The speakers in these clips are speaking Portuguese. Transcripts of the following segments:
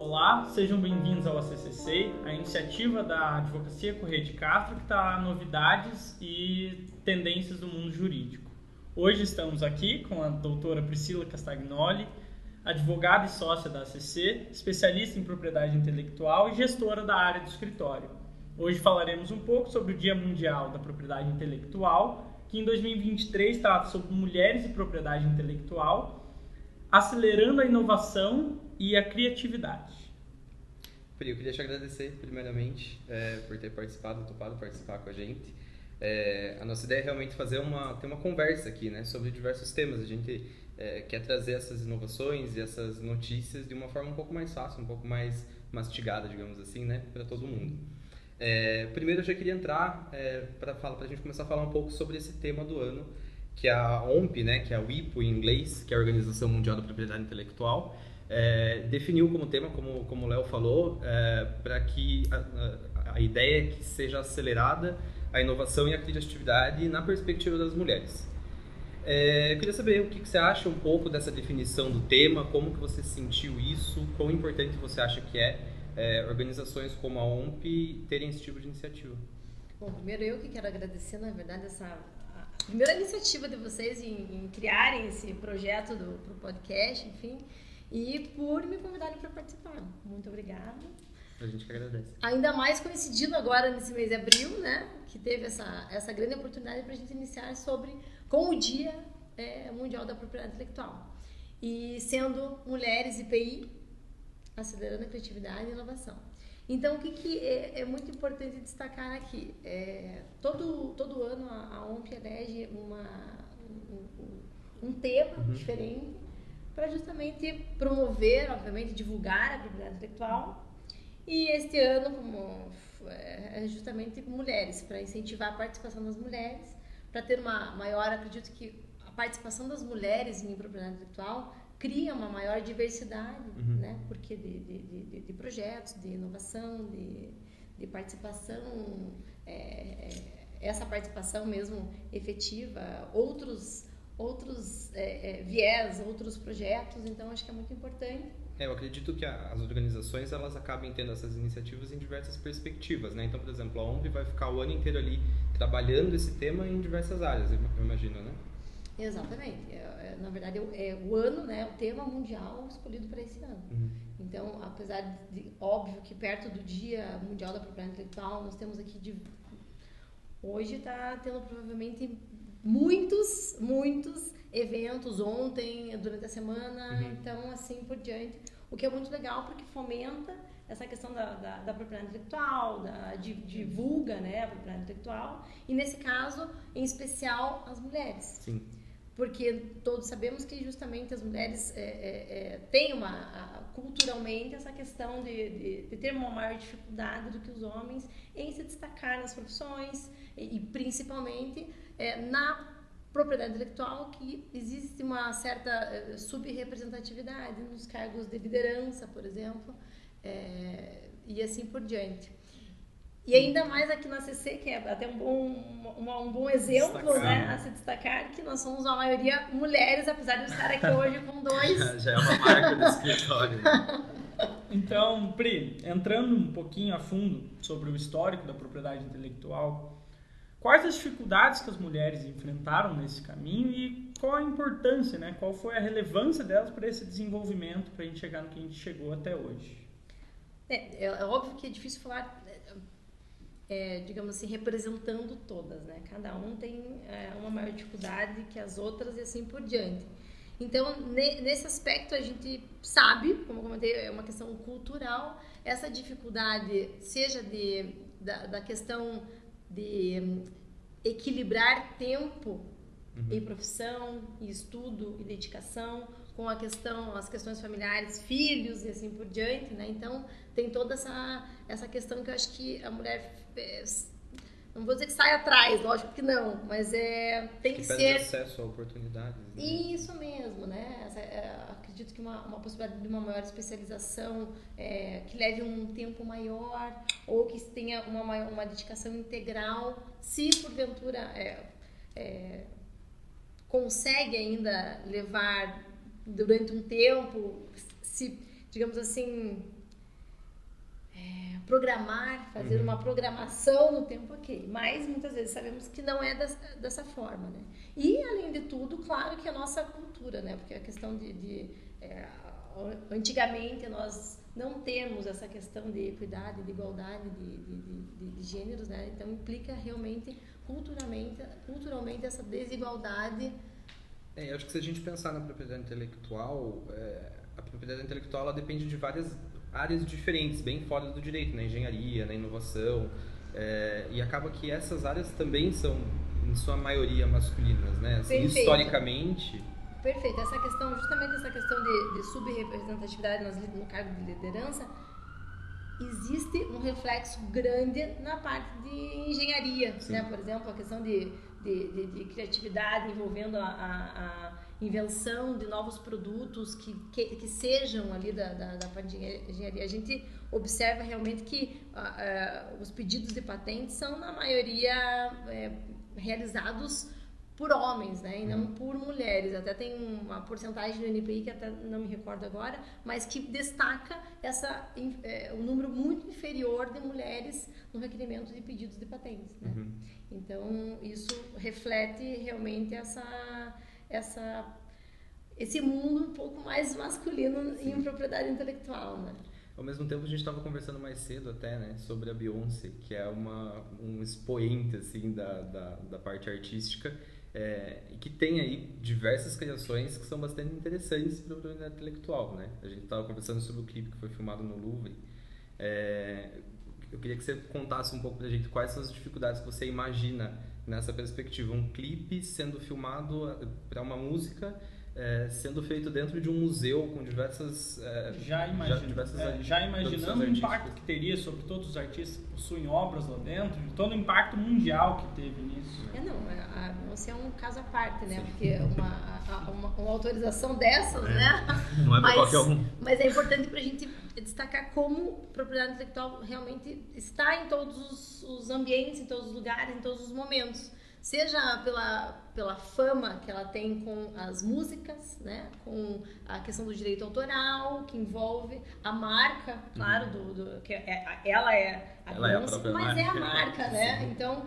Olá, sejam bem-vindos ao ACCC, a iniciativa da Advocacia Corrêa de Castro que traz novidades e tendências do mundo jurídico. Hoje estamos aqui com a doutora Priscila Castagnoli, advogada e sócia da ACC, especialista em propriedade intelectual e gestora da área do escritório. Hoje falaremos um pouco sobre o Dia Mundial da Propriedade Intelectual, que em 2023 trata sobre mulheres e propriedade intelectual, acelerando a inovação e a criatividade. Pri, eu queria te agradecer, primeiramente, por ter topado participar com a gente. A nossa ideia é realmente ter uma conversa aqui, né, sobre diversos temas. A gente quer trazer essas inovações e essas notícias de uma forma um pouco mais fácil, um pouco mais mastigada, digamos assim, né, para todo mundo. Primeiro, eu já queria entrar para a gente começar a falar um pouco sobre esse tema do ano, que é a OMP, né, que é a WIPO em inglês, que é a Organização Mundial da Propriedade Intelectual, definiu como tema, como o Léo falou, para que a ideia é que seja acelerada a inovação e a criatividade na perspectiva das mulheres. Eu queria saber o que você acha um pouco dessa definição do tema, como que você sentiu isso, quão importante você acha que organizações como a OMP terem esse tipo de iniciativa. Bom, primeiro eu que quero agradecer, na verdade, a primeira iniciativa de vocês em criarem esse projeto pro podcast, enfim, e por me convidarem para participar. Muito obrigada. A gente que agradece. Ainda mais coincidindo agora nesse mês de abril, né, que teve essa grande oportunidade para a gente iniciar com o Dia Mundial da Propriedade Intelectual. E sendo mulheres e PI, acelerando a criatividade e inovação. Então, o que é muito importante destacar aqui? Todo ano a OMP elege um tema diferente para justamente promover, obviamente, divulgar a propriedade intelectual. E este ano, é justamente mulheres, para incentivar a participação das mulheres, para ter uma maior, acredito que a participação das mulheres em propriedade intelectual cria uma maior diversidade, né? Porque de projetos, de inovação, de participação, essa participação mesmo efetiva, outros viés, outros projetos, então acho que é muito importante. Eu acredito que as organizações elas acabem tendo essas iniciativas em diversas perspectivas, né? Então, por exemplo, a OMP vai ficar o ano inteiro ali trabalhando esse tema em diversas áreas, eu imagino, né? Exatamente. Na verdade, o ano, né, o tema mundial escolhido para esse ano. Então, apesar de, óbvio, que perto do Dia Mundial da Propriedade Intelectual, nós temos aqui hoje está tendo provavelmente muitos eventos ontem, durante a semana, então assim por diante, o que é muito legal porque fomenta essa questão da propriedade intelectual, divulga, né, a propriedade intelectual e nesse caso, em especial, as mulheres. Sim. Porque todos sabemos que justamente as mulheres têm culturalmente essa questão de ter uma maior dificuldade do que os homens em se destacar nas profissões e principalmente na propriedade intelectual, que existe uma certa subrepresentatividade nos cargos de liderança, por exemplo, e assim por diante. E ainda mais aqui na ACC, que é até um bom exemplo, né, a se destacar, que nós somos a maioria mulheres, apesar de eu estar aqui hoje com dois. Já é uma marca do escritório. Então, Pri, entrando um pouquinho a fundo sobre o histórico da propriedade intelectual, quais as dificuldades que as mulheres enfrentaram nesse caminho e qual a importância, né? Qual foi a relevância delas para esse desenvolvimento, para a gente chegar no que a gente chegou até hoje? É óbvio que é difícil falar, digamos assim, representando todas, né? Cada um tem uma maior dificuldade que as outras e assim por diante. Então, nesse aspecto, a gente sabe, como eu comentei, é uma questão cultural, essa dificuldade, seja da questão de equilibrar tempo e profissão, e estudo e dedicação, com as questões familiares, filhos e assim por diante, né? Então, tem toda essa questão que eu acho que a mulher, não vou dizer que sai atrás, lógico que não, mas tem que ser... acesso a oportunidades. Né? Isso mesmo, né? Acredito que uma possibilidade de uma maior especialização, que leve um tempo maior, ou que tenha uma dedicação integral, se porventura consegue ainda levar durante um tempo, se, digamos assim, programar, fazer uma programação no tempo, ok. Mas muitas vezes sabemos que não é dessa forma, né? E, além de tudo, claro que a nossa cultura, né? Porque a questão antigamente nós não temos essa questão de equidade, de igualdade de gêneros, né? Então implica realmente culturalmente essa desigualdade. Eu acho que se a gente pensar na propriedade intelectual, a propriedade intelectual ela depende de várias áreas diferentes, bem fora do direito, na engenharia, na inovação, e acaba que essas áreas também são, em sua maioria, masculinas, né? Assim, historicamente... Perfeito. Justamente essa questão de subrepresentatividade no cargo de liderança, existe um reflexo grande na parte de engenharia, né? Por exemplo, a questão de criatividade envolvendo a invenção de novos produtos que sejam ali da parte de engenharia. A gente observa realmente que os pedidos de patentes são, na maioria, realizados por homens, né, e não por mulheres. Até tem uma porcentagem do NPI que até não me recordo agora, mas que destaca um número muito inferior de mulheres no requerimento de pedidos de patentes, né? Então isso reflete realmente esse mundo um pouco mais masculino em propriedade intelectual, né? Ao mesmo tempo, a gente estava conversando mais cedo até, né, sobre a Beyoncé, que é um expoente assim, da parte artística, e que tem aí diversas criações que são bastante interessantes para a propriedade intelectual, né? A gente estava conversando sobre o clipe que foi filmado no Louvre. Eu queria que você contasse um pouco para a gente quais são as dificuldades que você imagina nessa perspectiva. Um clipe sendo filmado para uma música, sendo feito dentro de um museu com diversas... Já imaginando o impacto que teria sobre todos os artistas que possuem obras lá dentro, todo o impacto mundial que teve nisso. A Beyoncé é um caso à parte, né? Porque uma autorização dessas, né? Não é para qualquer um. Mas é importante para a gente destacar como propriedade intelectual realmente está em todos os ambientes, em todos os lugares, em todos os momentos. Seja pela fama que ela tem com as músicas, né? Com a questão do direito autoral, que envolve a marca, claro, que ela é a Beyoncé, mas é a marca, né? Sim. Então,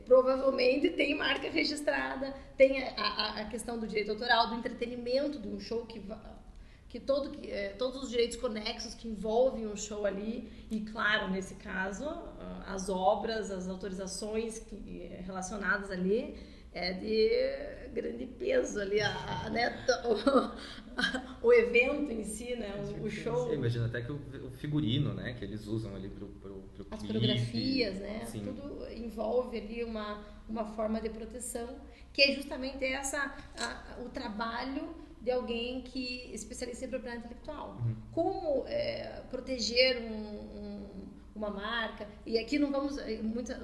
provavelmente tem marca registrada, tem a questão do direito autoral, do entretenimento de um show todos os direitos conexos que envolvem um show ali, e claro, nesse caso, as obras, as autorizações relacionadas ali é de grande peso ali, né, o evento em si, né, o show. Imagina até que o figurino, né, que eles usam ali pro clipe. As coreografias, né, sim. Tudo envolve ali uma forma de proteção, que é justamente o trabalho de alguém que especializa em propriedade intelectual. Como proteger uma marca, e aqui não vamos,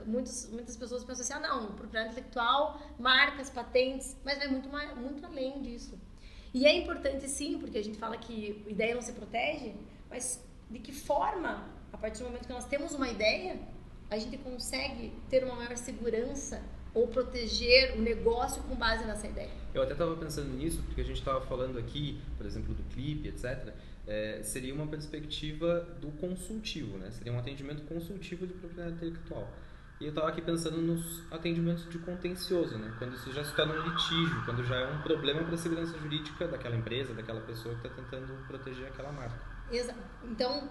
muitas pessoas pensam assim, não, propriedade intelectual, marcas, patentes, mas vai muito além disso. E é importante sim, porque a gente fala que a ideia não se protege, mas de que forma, a partir do momento que nós temos uma ideia, a gente consegue ter uma maior segurança ou proteger o negócio com base nessa ideia. Eu até estava pensando nisso, porque a gente estava falando aqui, por exemplo, do clipe, etc. Seria uma perspectiva do consultivo, né? Seria um atendimento consultivo de propriedade intelectual. E eu estava aqui pensando nos atendimentos de contencioso, né? Quando isso já se torna um litígio, quando já é um problema para a segurança jurídica daquela empresa, daquela pessoa que está tentando proteger aquela marca. Exato. Então,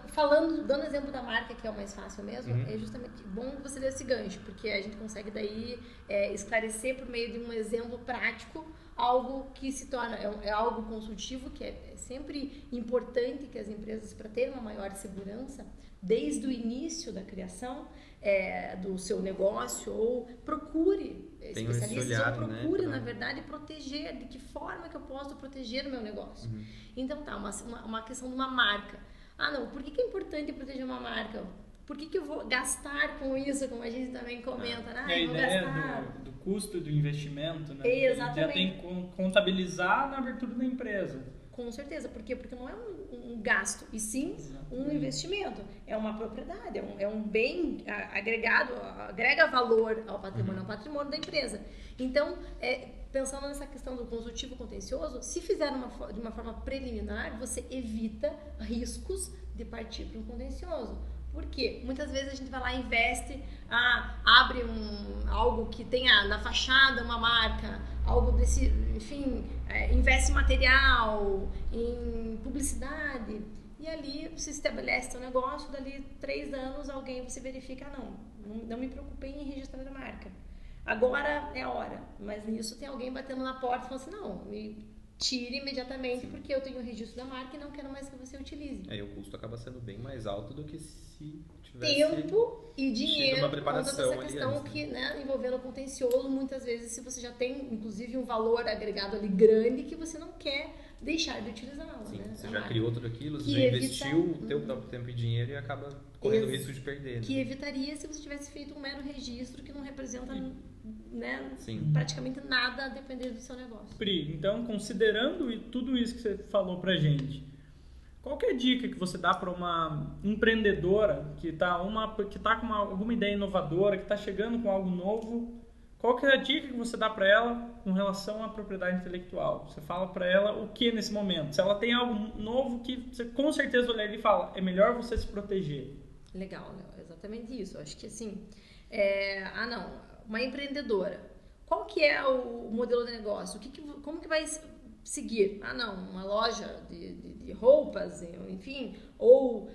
dando exemplo da marca, que é o mais fácil mesmo, é justamente bom que você dê esse gancho, porque a gente consegue daí esclarecer por meio de um exemplo prático algo que se torna, algo consultivo, que é sempre importante que as empresas, para ter uma maior segurança, desde o início da criação do seu negócio, ou procure especialistas, ou procure, na verdade, proteger. De que forma que eu posso proteger o meu negócio? Então, uma questão de uma marca. Não, por que é importante proteger uma marca? Por que eu vou gastar com isso, como a gente também comenta? A ideia do custo do investimento, né? Exatamente. Já tem que contabilizar na abertura da empresa. Com certeza. Por quê? Porque não é um gasto, e sim um investimento. É uma propriedade, é um bem agregado, agrega valor ao patrimônio da empresa. Então, pensando nessa questão do consultivo contencioso, se fizer de uma forma preliminar, você evita riscos de partir para um contencioso. Por quê? Muitas vezes a gente vai lá e investe, abre algo que tenha na fachada uma marca, algo desse, enfim, investe em material, em publicidade, e ali se estabelece um negócio, dali 3 anos alguém você verifica, não me preocupei em registrar a marca. Agora é a hora, mas nisso tem alguém batendo na porta e falando assim, não, me tire imediatamente porque eu tenho o registro da marca e não quero mais que você utilize. Aí o custo acaba sendo bem mais alto do que se tivesse tempo e dinheiro, uma preparação essa questão antes, que, envolvendo o contencioso, muitas vezes se você já tem, inclusive, um valor agregado ali grande que você não quer deixar de utilizá-lo. Sim, né? você já criou tudo aquilo, você que já investiu o teu próprio tempo e dinheiro e acaba correndo o risco de perder. Que evitaria se você tivesse feito um mero registro que não representa praticamente nada a depender do seu negócio. Pri, então, considerando tudo isso que você falou pra gente, qual que é a dica que você dá para uma empreendedora que tá com alguma ideia inovadora, que está chegando com algo novo? Qual que é a dica que você dá para ela com relação à propriedade intelectual? Você fala para ela o que nesse momento? Se ela tem algo novo que você com certeza olhar e fala, é melhor você se proteger. Legal, exatamente isso. Acho que assim, uma empreendedora, qual que é o modelo de negócio? Como que vai seguir? Uma loja de roupas, enfim, ou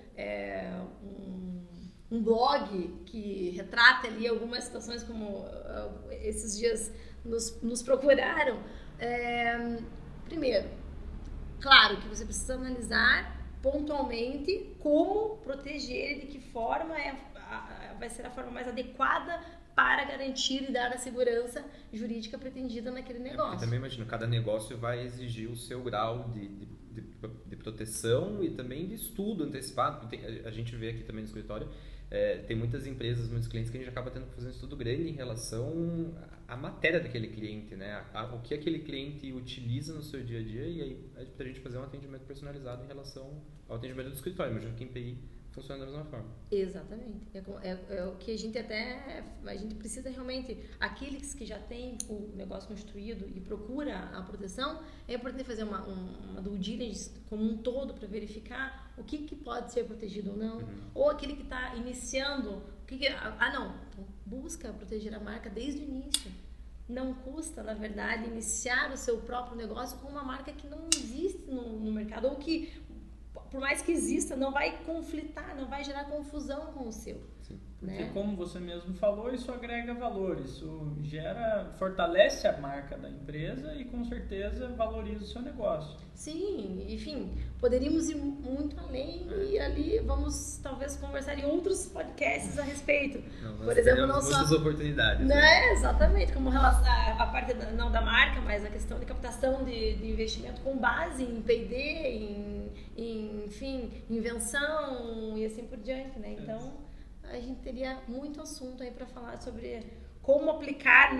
um blog que retrata ali algumas situações como esses dias nos procuraram. Primeiro, claro que você precisa analisar pontualmente como proteger e de que forma vai ser a forma mais adequada para garantir e dar a segurança jurídica pretendida naquele negócio. Eu também imagino, cada negócio vai exigir o seu grau de proteção e também de estudo antecipado. A gente vê aqui também no escritório, tem muitas empresas, muitos clientes que a gente acaba tendo que fazer um estudo grande em relação à matéria daquele cliente, né? O que aquele cliente utiliza no seu dia a dia, e aí a gente fazer um atendimento personalizado em relação ao atendimento do escritório. Imagino que em PI funciona da mesma forma. Exatamente. É o que a gente precisa realmente, aqueles que já têm o negócio constituído e procura a proteção, é importante fazer uma due diligence como um todo para verificar o que pode ser protegido ou não, ou aquele que está iniciando, então busca proteger a marca desde o início. Não custa, na verdade, iniciar o seu próprio negócio com uma marca que não existe no mercado, ou que, por mais que exista, não vai conflitar, não vai gerar confusão com o seu. Sim. Porque, como você mesmo falou, isso agrega valor, isso fortalece a marca da empresa e, com certeza, valoriza o seu negócio. Sim, enfim, poderíamos ir muito além e ali vamos, talvez, conversar em outros podcasts a respeito. Por exemplo, muitas oportunidades. Né? Exatamente, como a parte não da marca, mas a questão de captação de investimento com base em P&D, enfim, invenção e assim por diante, né? Então, a gente teria muito assunto aí para falar sobre como aplicar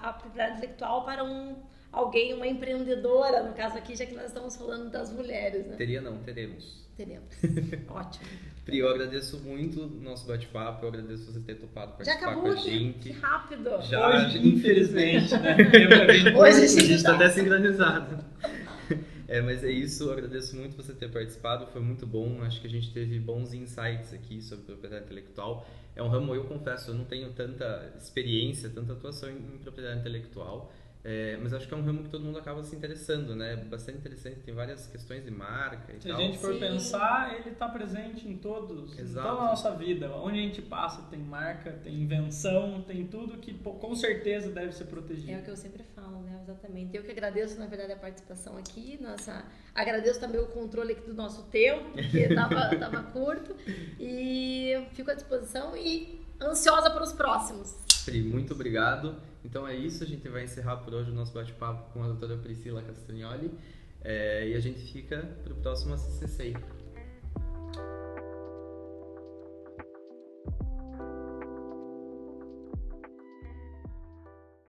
a propriedade intelectual para uma empreendedora, no caso aqui, já que nós estamos falando das mulheres, né? Teremos. Ótimo. Pri, eu agradeço muito o nosso bate-papo, eu agradeço você ter topado participar com a gente. Que rápido! Hoje, infelizmente, né? Hoje a gente está até sincronizado. Mas é isso, eu agradeço muito você ter participado, foi muito bom, acho que a gente teve bons insights aqui sobre propriedade intelectual. É um ramo, eu confesso, eu não tenho tanta experiência, tanta atuação em propriedade intelectual, mas acho que é um ramo que todo mundo acaba se interessando, né? Bastante interessante, tem várias questões de marca e tal. Se a gente for pensar, ele está presente em toda a nossa vida. Onde a gente passa tem marca, tem invenção, tem tudo que com certeza deve ser protegido. É o que eu sempre falo, né? Exatamente. Eu que agradeço, na verdade, a participação aqui. Agradeço também o controle aqui do nosso tempo, porque estava curto. E fico à disposição e ansiosa para os próximos. Pri, muito obrigado. Então é isso, a gente vai encerrar por hoje o nosso bate-papo com a doutora Priscila Castagnoli e a gente fica para o próximo ACCCI.